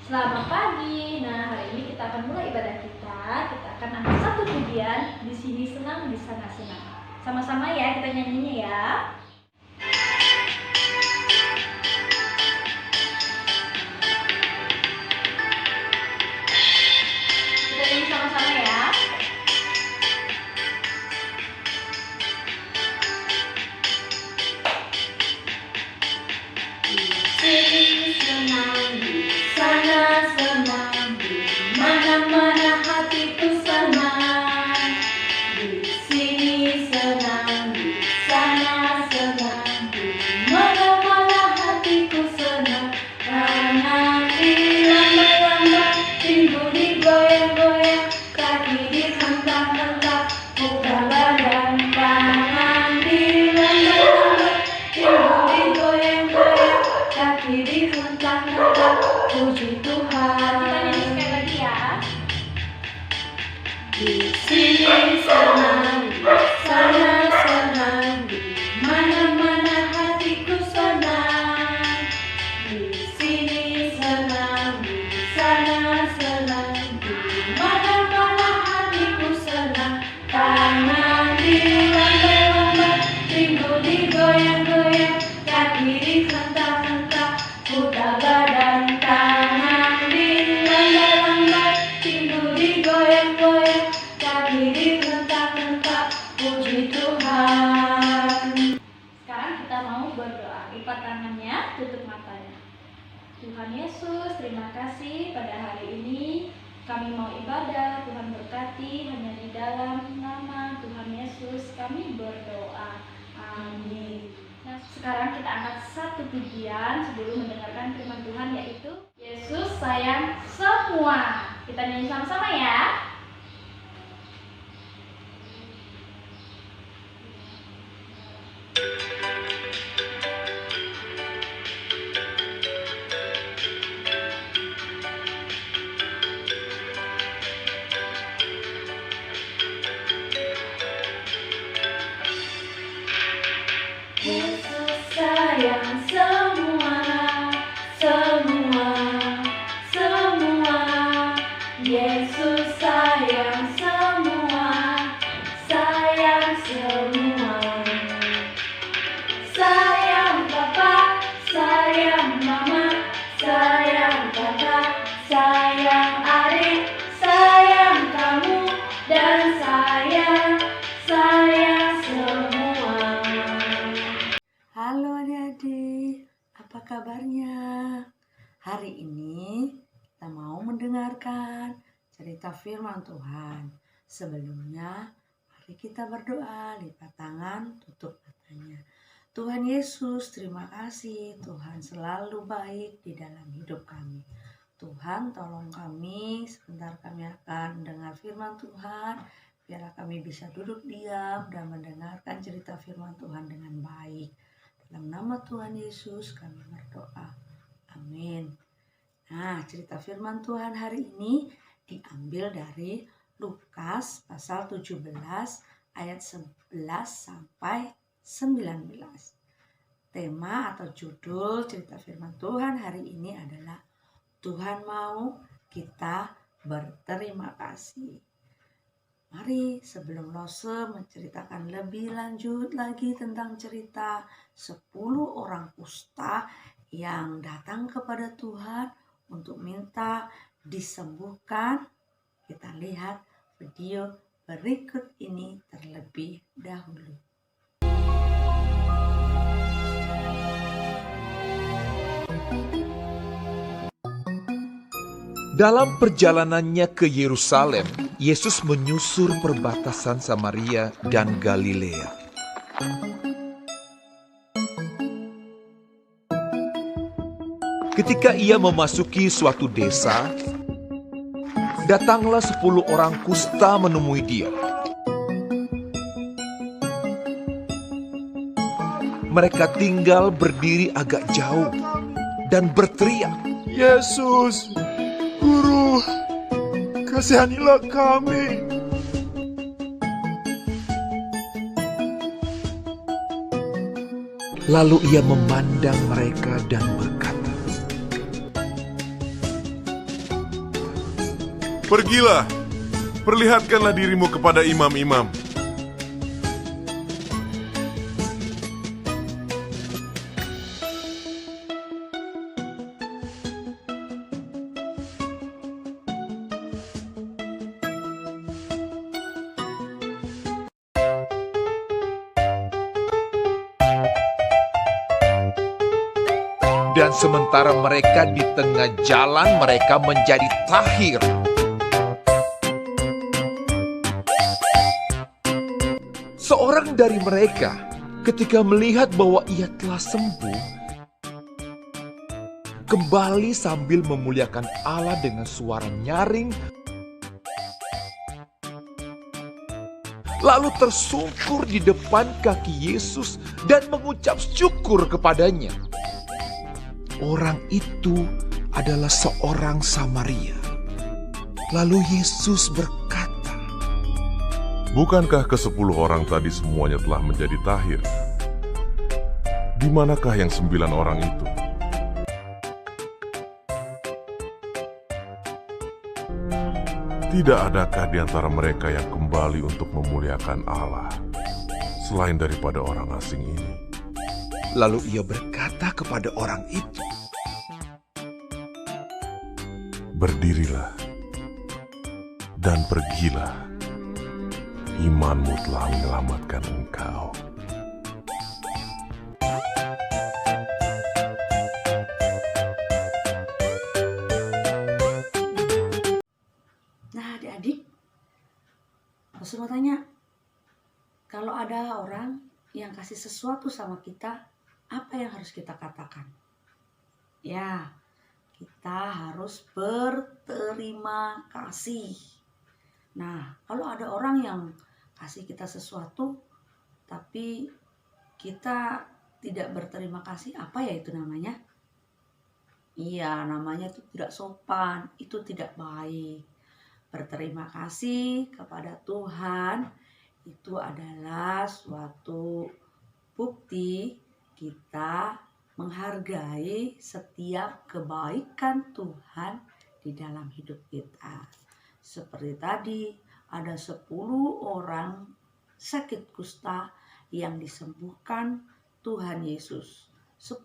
Selamat pagi. Nah, hari ini kita akan mulai ibadah kita. Kita akan angkat satu pujian. Di sini senang, di sana senang. Sama-sama ya, kita nyanyinya ya. Kita nyanyi sama-sama ya. Di sini senang, di sana senang, di mana-mana hatiku senang. Di sini senang, di sana senang, di mana-mana hatiku senang. Tangan dilambai-lambai, pinggul digoyang-goyang, kaki dihentak-hentak, muka badan tangan dilambai-lambai, pinggul digoyang-goyang, kaki dihentak-hentak, puji Tuhan. Kita nyanyi sekali lagi ya. Di sini senang, di sana senang, di mana-mana hatiku senang. Di sini senang, di sana senang, di mana-mana hatiku senang. Tangan dilambai-lambai, pinggul digoyang-goyang, kaki dihentak-hentak, putar badan tangan dilambai-lambai, pinggul digoyang-goyang, kaki dihentak-hentak, puji Tuhan. Sekarang kita mau berdoa. Lipat tangannya, tutup matanya. Tuhan Yesus, terima kasih pada hari ini kami mau ibadah. Tuhan berkati, hanya di dalam nama Tuhan Yesus kami berdoa. Amin. Nah, sekarang kita angkat satu pujian sebelum mendengarkan firman Tuhan, yaitu Yesus sayang semua. Kita nyanyi sama-sama ya. Yesus sayang semua, semua, semua. Yesus sayang semua, sayang semua. Sayang Papa, sayang Mama, sayang Kakak, sayang adik, sayang kamu, dan sayang semua. Halo adik-adik, apa kabarnya? Hari ini kita mau mendengarkan cerita firman Tuhan. Sebelumnya, mari kita berdoa, lipat tangan, tutup matanya. Tuhan Yesus, terima kasih. Tuhan selalu baik di dalam hidup kami. Tuhan, tolong kami, sebentar kami akan mendengar firman Tuhan. Biarlah kami bisa duduk diam dan mendengarkan cerita firman Tuhan dengan baik. Dalam nama Tuhan Yesus kami berdoa. Amin. Nah, cerita firman Tuhan hari ini diambil dari Lukas pasal 17 ayat 11 sampai 19. Tema atau judul cerita firman Tuhan hari ini adalah Tuhan mau kita berterima kasih. Mari sebelum Lose menceritakan lebih lanjut lagi tentang cerita 10 orang kusta yang datang kepada Tuhan untuk minta disembuhkan. Kita lihat video berikut ini terlebih dahulu. Dalam perjalanannya ke Yerusalem, Yesus menyusur perbatasan Samaria dan Galilea. Ketika ia memasuki suatu desa, datanglah 10 orang kusta menemui dia. Mereka tinggal berdiri agak jauh dan berteriak, "Yesus, Guru, kasihanilah kami." Lalu ia memandang mereka dan berkata, Pergilah, perlihatkanlah dirimu kepada imam-imam. Dan sementara mereka di tengah jalan, mereka menjadi tahir. Seorang dari mereka, ketika melihat bahwa ia telah sembuh, kembali sambil memuliakan Allah dengan suara nyaring, lalu tersungkur di depan kaki Yesus dan mengucap syukur kepadanya. Orang itu adalah seorang Samaria. Lalu Yesus berkata, Bukankah ke-10 orang tadi semuanya telah menjadi tahir? Di manakah yang 9 orang itu? Tidak adakah di antara mereka yang kembali untuk memuliakan Allah, selain daripada orang asing ini? lalu ia berkata kepada orang itu, Berdirilah dan pergilah, imanmu telah menyelamatkan engkau. Nah, adik-adik, aku mau tanya, kalau ada orang yang kasih sesuatu sama kita, apa yang harus kita katakan? Ya, kita harus berterima kasih. Nah, kalau ada orang yang kasih kita sesuatu, tapi kita tidak berterima kasih, apa ya itu namanya? Iya, namanya itu tidak sopan, itu tidak baik. Berterima kasih kepada Tuhan itu adalah suatu bukti kita menghargai setiap kebaikan Tuhan di dalam hidup kita. Seperti tadi ada 10 orang sakit kusta yang disembuhkan Tuhan Yesus. 10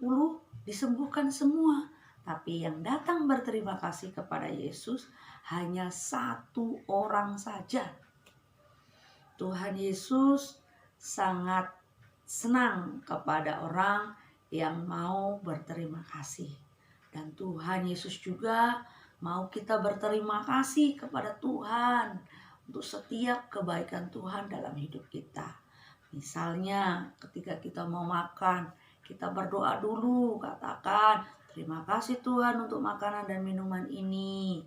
disembuhkan semua. Tapi yang datang berterima kasih kepada Yesus hanya 1 orang saja. Tuhan Yesus sangat senang kepada orang yang mau berterima kasih. Dan Tuhan Yesus juga mau kita berterima kasih kepada Tuhan untuk setiap kebaikan Tuhan dalam hidup kita. Misalnya ketika kita mau makan, kita berdoa dulu, katakan, terima kasih Tuhan untuk makanan dan minuman ini.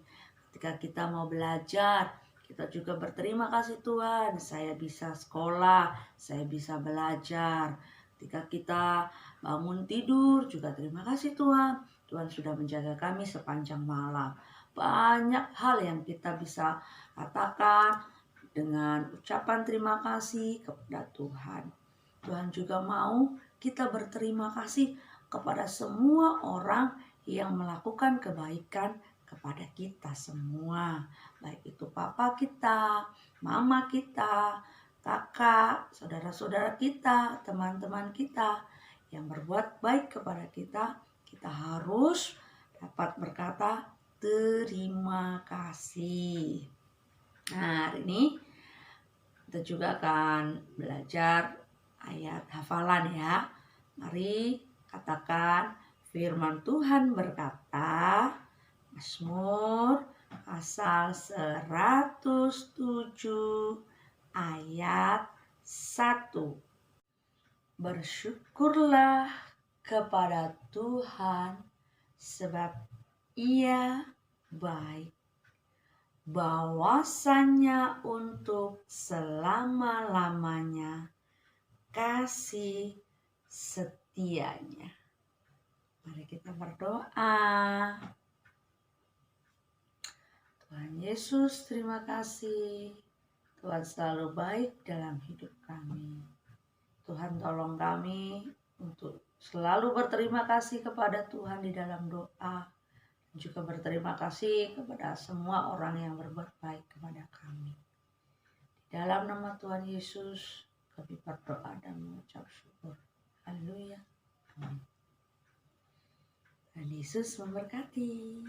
Ketika kita mau belajar, kita juga berterima kasih Tuhan, saya bisa sekolah, saya bisa belajar. Ketika kita bangun tidur, juga terima kasih Tuhan. Tuhan sudah menjaga kami sepanjang malam. Banyak hal yang kita bisa katakan dengan ucapan terima kasih kepada Tuhan. Tuhan juga mau kita berterima kasih kepada semua orang yang melakukan kebaikan kepada kita semua. Baik itu papa kita, mama kita, kakak, saudara-saudara kita, teman-teman kita yang berbuat baik kepada kita, kita harus dapat berkata terima kasih. Nah, hari ini kita juga akan belajar ayat hafalan ya. Mari katakan firman Tuhan berkata, Mazmur pasal 107 ayat 1. Bersyukurlah kepada Tuhan sebab Ia baik. Bahwasannya untuk selama-lamanya kasih setianya. Mari kita berdoa. Tuhan Yesus, terima kasih. Tuhan selalu baik dalam hidup kami. Tuhan tolong kami untuk selalu berterima kasih kepada Tuhan di dalam doa. Juga berterima kasih kepada semua orang yang berbuat baik kepada kami. Di dalam nama Tuhan Yesus, kami berdoa dan mengucap syukur. Haleluya. Amin. Tuhan Yesus memberkati.